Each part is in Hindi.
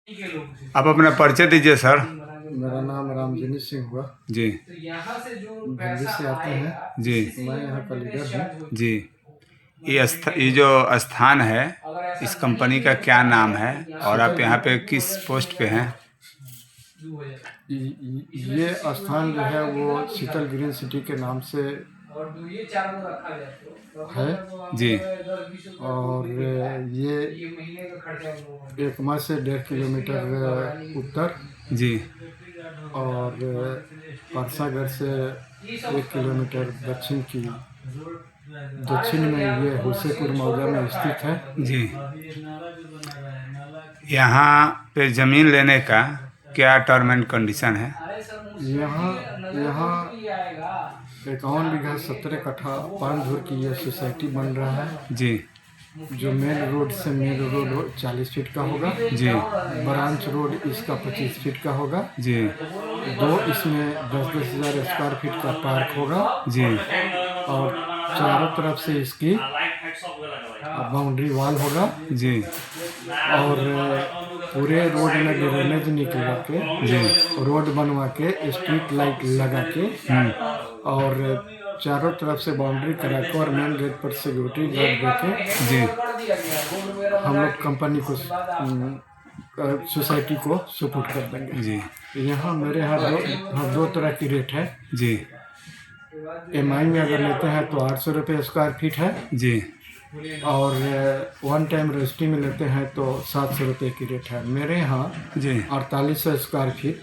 आप अपना परिचय दीजिए सर। मेरा नाम रामजनी सिंह हुआ जी दिल्ली से आते हैं। जी मैं यहाँ का लीडर हूँ। जी। ये जो स्थान है, इस कंपनी का क्या नाम है और आप यहाँ पे किस पोस्ट पे हैं? ये स्थान जो है वो शीतल ग्रीन सिटी के नाम से है जी और ये एकमा से 1.5 किलोमीटर उत्तर जी और परसागढ़ से 1 किलोमीटर दक्षिण में ये हुसेपुर मौजा में स्थित है। जी। यहाँ पे ज़मीन लेने का क्या टर्म एंड कंडीशन है? यहाँ 51 बीघा 17 कट्ठा 5 धुर की ये सोसाइटी बन रहा है। जी जो मेन रोड से मेन रोड 40 फीट का होगा। जी ब्रांच रोड इसका 25 फीट का होगा। जी इसमें 10-10 हज़ार स्क्वायर फीट का पार्क होगा। जी और चारों तरफ से इसकी बाउंड्री वॉल होगा। जी और पूरे रोड में ड्रेनेज निकलवा के जी रोड बनवा के स्ट्रीट लाइट लगा के और चारों तरफ से बाउंड्री करा के और मेन गेट पर सिक्योरिटी गार्ड देके जी हम लोग कंपनी को सोसाइटी को सपोर्ट कर देंगे। जी। यहाँ मेरे यहाँ दो तरह की रेट है जी। एमआई में अगर लेते हैं तो 800 रुपये स्क्वायर फीट है जी और वन टाइम रजिस्ट्री में लेते हैं तो 700 रुपये की रेट है। मेरे यहाँ जी 4800 स्क्वायर फीट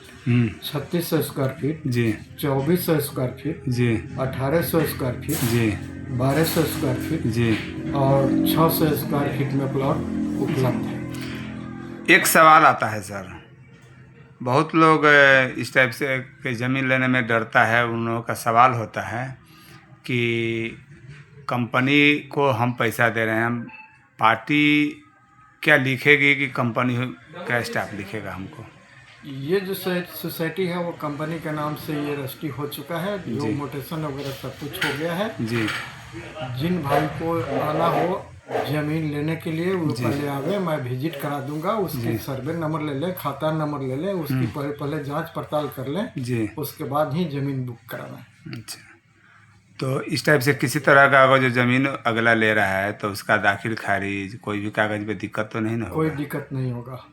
3600 स्क्वायर फीट जी 2400 स्क्वायर फीट जी 1800 स्क्वायर फीट जी 1200 स्क्वायर फीट जी और 600 स्क्वायर फीट में प्लॉट उपलब्ध है। एक सवाल आता है सर, बहुत लोग इस टाइप से कि ज़मीन लेने में डरता है। उन लोगों का सवाल होता है कि कंपनी को हम पैसा दे रहे हैं, पार्टी क्या लिखेगी कि कंपनी का स्टाफ लिखेगा हमको? ये जो सोसाइटी है वो कंपनी के नाम से ये रजिस्ट्री हो चुका है। जो मोटेशन वगैरह सब कुछ हो गया है। जी। जिन भाई को आना हो जमीन लेने के लिए वो पहले आवे, मैं विजिट करा दूंगा। उसकी सर्वे नंबर ले ले, खाता नंबर ले ले, उसकी पहले जांच पड़ताल कर ले जी। उसके बाद ही जमीन बुक कराना। अच्छा, तो इस टाइप से किसी तरह का अगर जो ज़मीन अगला ले रहा है तो उसका दाखिल खारिज कोई भी कागज़ पे दिक्कत तो नहीं ना होगा? कोई दिक्कत नहीं होगा।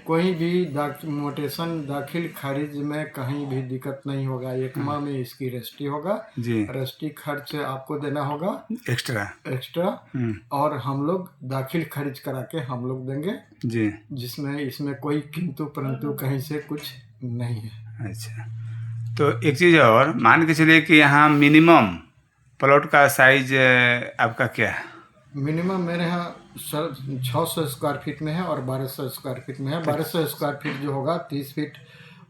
कोई भी मोटेशन दाखिल खारिज में कहीं भी दिक्कत नहीं होगा। एकमा में इसकी रजिस्ट्री होगा जी। रजिस्ट्री खर्च आपको देना होगा एक्स्ट्रा और हम लोग दाखिल खारिज करा के हम लोग देंगे जी, जिसमें इसमें कोई किंतु परंतु कहीं से कुछ नहीं है। अच्छा, तो एक चीज़ और मान के चलिए कि यहाँ मिनिमम प्लॉट का साइज आपका क्या है? मिनिमम मेरे यहाँ 600 स्क्वायर फीट में है और 1200 स्क्वायर फीट में है। 1200 स्क्वायर फीट जो होगा 30 फीट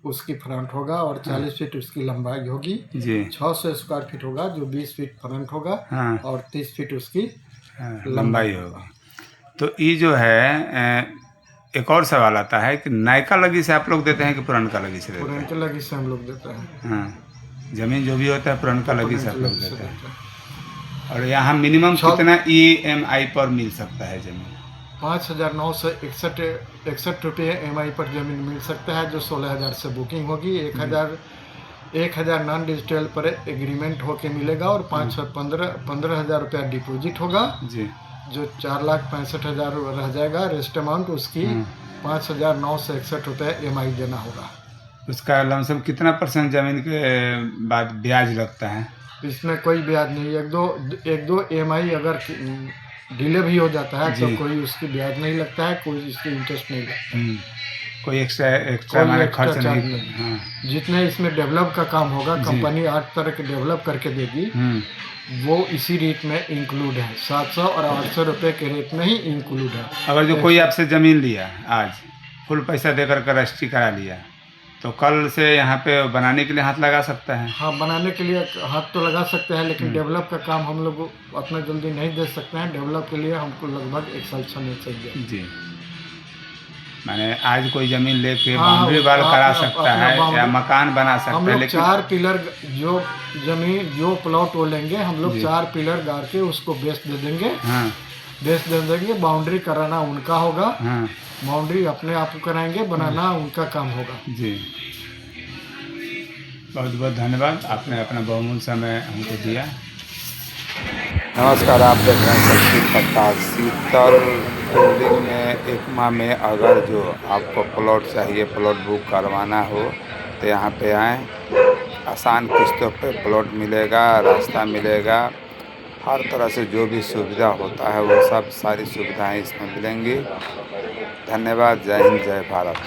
उसकी फ्रंट होगा और 40 फीट उसकी लंबाई होगी जी। 600 स्क्वायर फीट होगा जो 20 फीट फ्रंट होगा और 30 फीट उसकी लंबाई होगी। तो ये जो है एक और सवाल आता है कि नायका लगी से आप लोग देते हैं कि पुरानका लगी से देते हैं? पुरानका लगी से हम लोग देते हैं। हाँ, ज़मीन जो भी होता है पुरानका लगी से आप लोग देते हैं। और यहाँ मिनिमम कितना EMI पर मिल सकता है ज़मीन? 5,961 रुपये EMI पर ज़मीन मिल सकता है जो 16,000 से बुकिंग होगी। 1,000 नॉन डिजिटल पर एग्रीमेंट होके मिलेगा और 15,000 रुपया डिपॉजिट होगा जी, जो 4,65,000 रह जाएगा। रेस्ट अमाउंट उसकी 5,961 रुपये EMI देना होगा। उसका लमसम कितना % ज़मीन के बाद ब्याज लगता है? इसमें कोई ब्याज नहीं। एक दो EMI अगर डिले भी हो जाता है तो कोई उसकी ब्याज नहीं लगता है, कोई इसकी इंटरेस्ट नहीं लगता। कोई एक्स्ट्रा हमारे खर्च नहीं। हाँ। जितने इसमें डेवलप का काम होगा कंपनी 8 तरह के डेवलप करके देगी वो इसी रेट में इंक्लूड है। 700 और 800 रुपये के रेट में ही इंक्लूड है। अगर जो कोई आपसे ज़मीन लिया आज फुल पैसा देकर के रजिस्ट्री करा लिया तो कल से यहाँ पे बनाने के लिए हाथ लगा सकता है? हाँ, बनाने के लिए हाथ तो लगा सकते हैं लेकिन डेवलप का काम हम लोग अपना जल्दी नहीं दे सकते हैं। डेवलप के लिए हमको लगभग 1 साल समय चाहिए। जी, माने आज कोई ज़मीन लेके बाउंड्री वाल करा सकता है या मकान बना सकता है। हम लोग 4 पिलर जो जमीन जो प्लॉट वो लेंगे हम लोग 4 पिलर गाड़ के उसको बेस दे देंगे। बाउंड्री कराना उनका होगा बाउंड्री अपने आप कराएंगे, बनाना उनका काम होगा। जी, बहुत बहुत धन्यवाद, आपने अपना बहुमूल्य समय हमको दिया। नमस्कार, आप देख रहे हैं संस्कृत प्रकाश। शीतल बिल्डिंग में एकमा में अगर जो आपको प्लॉट चाहिए, प्लॉट बुक करवाना हो तो यहाँ पे आएँ। आसान किस्तों पे प्लॉट मिलेगा, रास्ता मिलेगा, हर तरह से जो भी सुविधा होता है वो सब सारी सुविधाएं इसमें मिलेंगी। धन्यवाद। जय हिंद, जय भारत।